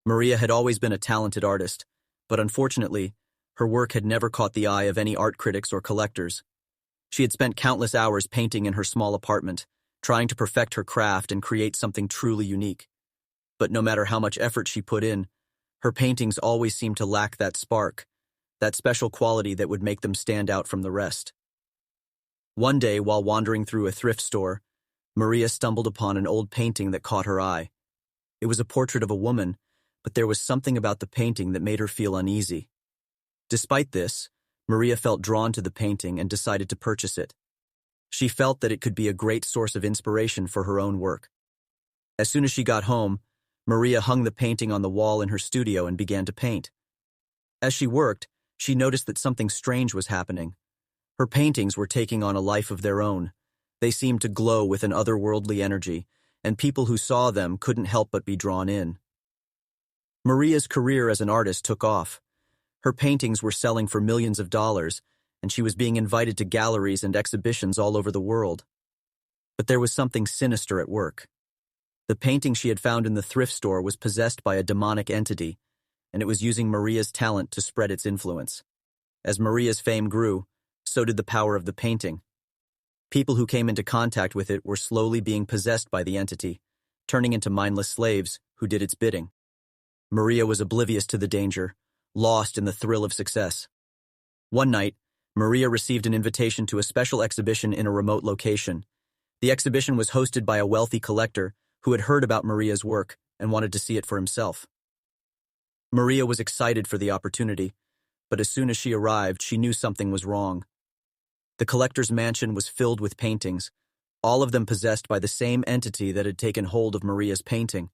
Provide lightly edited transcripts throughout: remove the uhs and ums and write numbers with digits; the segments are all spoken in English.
Maria had always been a talented artist, but unfortunately, her work had never caught the eye of any art critics or collectors. She had spent countless hours painting in her small apartment, trying to perfect her craft and create something truly unique. But no matter how much effort she put in, her paintings always seemed to lack that spark, that special quality that would make them stand out from the rest. One day, while wandering through a thrift store, Maria stumbled upon an old painting that caught her eye. It was a portrait of a woman, but there was something about the painting that made her feel uneasy. Despite this, Maria felt drawn to the painting and decided to purchase it. She felt that it could be a great source of inspiration for her own work. As soon as she got home, Maria hung the painting on the wall in her studio and began to paint. As she worked, she noticed that something strange was happening. Her paintings were taking on a life of their own. They seemed to glow with an otherworldly energy, and people who saw them couldn't help but be drawn in. Maria's career as an artist took off. Her paintings were selling for millions of dollars, and she was being invited to galleries and exhibitions all over the world. But there was something sinister at work. The painting she had found in the thrift store was possessed by a demonic entity, and it was using Maria's talent to spread its influence. As Maria's fame grew, so did the power of the painting. People who came into contact with it were slowly being possessed by the entity, turning into mindless slaves who did its bidding. Maria was oblivious to the danger, lost in the thrill of success. One night, Maria received an invitation to a special exhibition in a remote location. The exhibition was hosted by a wealthy collector who had heard about Maria's work and wanted to see it for himself. Maria was excited for the opportunity, but as soon as she arrived, she knew something was wrong. The collector's mansion was filled with paintings, all of them possessed by the same entity that had taken hold of Maria's painting.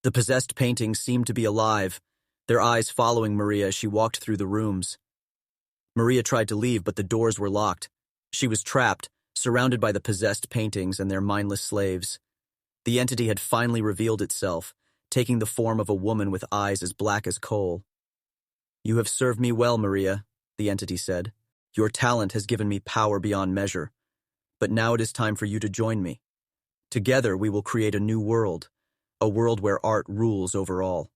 The possessed paintings seemed to be alive, their eyes following Maria as she walked through the rooms. Maria tried to leave, but the doors were locked. She was trapped, surrounded by the possessed paintings and their mindless slaves. The entity had finally revealed itself, taking the form of a woman with eyes as black as coal. "You have served me well, Maria," the entity said. "Your talent has given me power beyond measure. But now it is time for you to join me. Together we will create a new world, a world where art rules over all."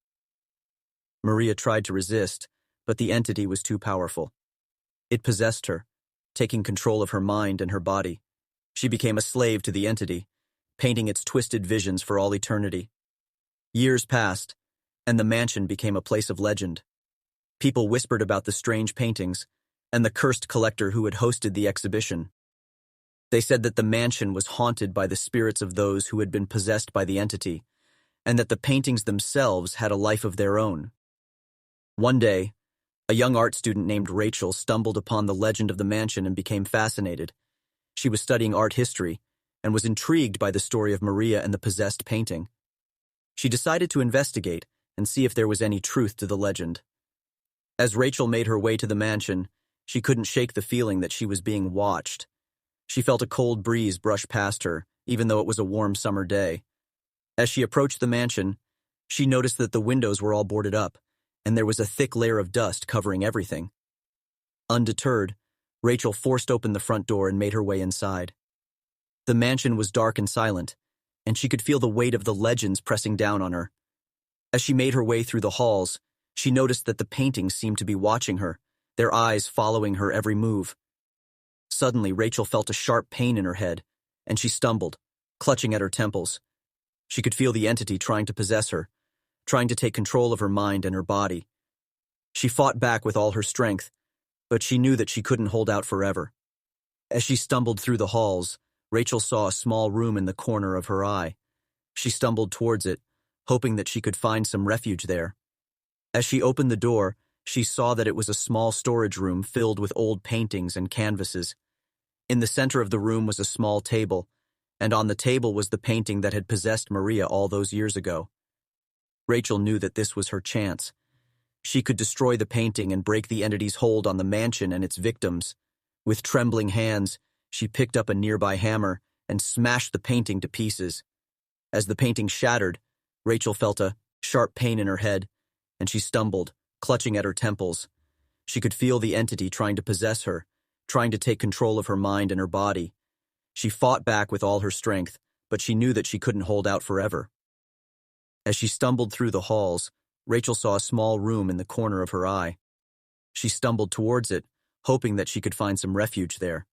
Maria tried to resist, but the entity was too powerful. It possessed her, taking control of her mind and her body. She became a slave to the entity, painting its twisted visions for all eternity. Years passed, and the mansion became a place of legend. People whispered about the strange paintings and the cursed collector who had hosted the exhibition. They said that the mansion was haunted by the spirits of those who had been possessed by the entity, and that the paintings themselves had a life of their own. One day, a young art student named Rachel stumbled upon the legend of the mansion and became fascinated. She was studying art history and was intrigued by the story of Maria and the possessed painting. She decided to investigate and see if there was any truth to the legend. As Rachel made her way to the mansion, she couldn't shake the feeling that she was being watched. She felt a cold breeze brush past her, even though it was a warm summer day. As she approached the mansion, she noticed that the windows were all boarded up, and there was a thick layer of dust covering everything. Undeterred, Rachel forced open the front door and made her way inside. The mansion was dark and silent, and she could feel the weight of the legends pressing down on her. As she made her way through the halls, she noticed that the paintings seemed to be watching her, their eyes following her every move. Suddenly, Rachel felt a sharp pain in her head, and she stumbled, clutching at her temples. She could feel the entity trying to possess her, trying to take control of her mind and her body. She fought back with all her strength, but she knew that she couldn't hold out forever. As she stumbled through the halls, Rachel saw a small room in the corner of her eye. She stumbled towards it, hoping that she could find some refuge there. As she opened the door, she saw that it was a small storage room filled with old paintings and canvases. In the center of the room was a small table, and on the table was the painting that had possessed Maria all those years ago. Rachel knew that this was her chance. She could destroy the painting and break the entity's hold on the mansion and its victims. With trembling hands, she picked up a nearby hammer and smashed the painting to pieces. As the painting shattered, Rachel felt a sharp pain in her head, and she stumbled, clutching at her temples. She could feel the entity trying to possess her, trying to take control of her mind and her body. She fought back with all her strength, but she knew that she couldn't hold out forever. As she stumbled through the halls, Rachel saw a small room in the corner of her eye. She stumbled towards it, hoping that she could find some refuge there.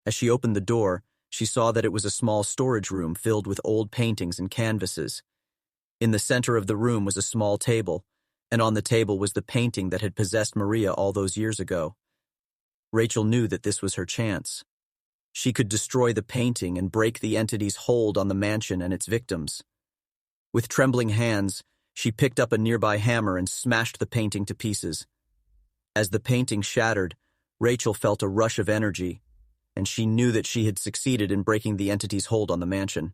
As she opened the door, she saw that it was a small storage room filled with old paintings and canvases. In the center of the room was a small table, and on the table was the painting that had possessed Maria all those years ago. Rachel knew that this was her chance. She could destroy the painting and break the entity's hold on the mansion and its victims. With trembling hands, she picked up a nearby hammer and smashed the painting to pieces. As the painting shattered, Rachel felt a rush of energy, and she knew that she had succeeded in breaking the entity's hold on the mansion.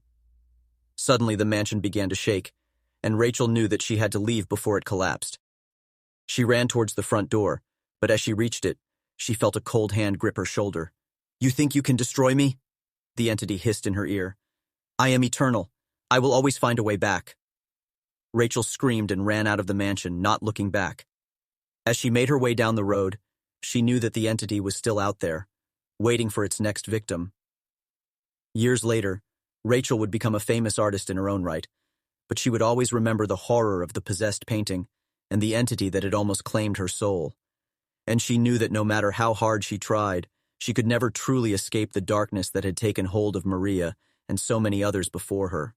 Suddenly, the mansion began to shake, and Rachel knew that she had to leave before it collapsed. She ran towards the front door, but as she reached it, she felt a cold hand grip her shoulder. "You think you can destroy me?" the entity hissed in her ear. "I am eternal. I will always find a way back." Rachel screamed and ran out of the mansion, not looking back. As she made her way down the road, she knew that the entity was still out there, waiting for its next victim. Years later, Rachel would become a famous artist in her own right, but she would always remember the horror of the possessed painting and the entity that had almost claimed her soul. And she knew that no matter how hard she tried, she could never truly escape the darkness that had taken hold of Maria and so many others before her.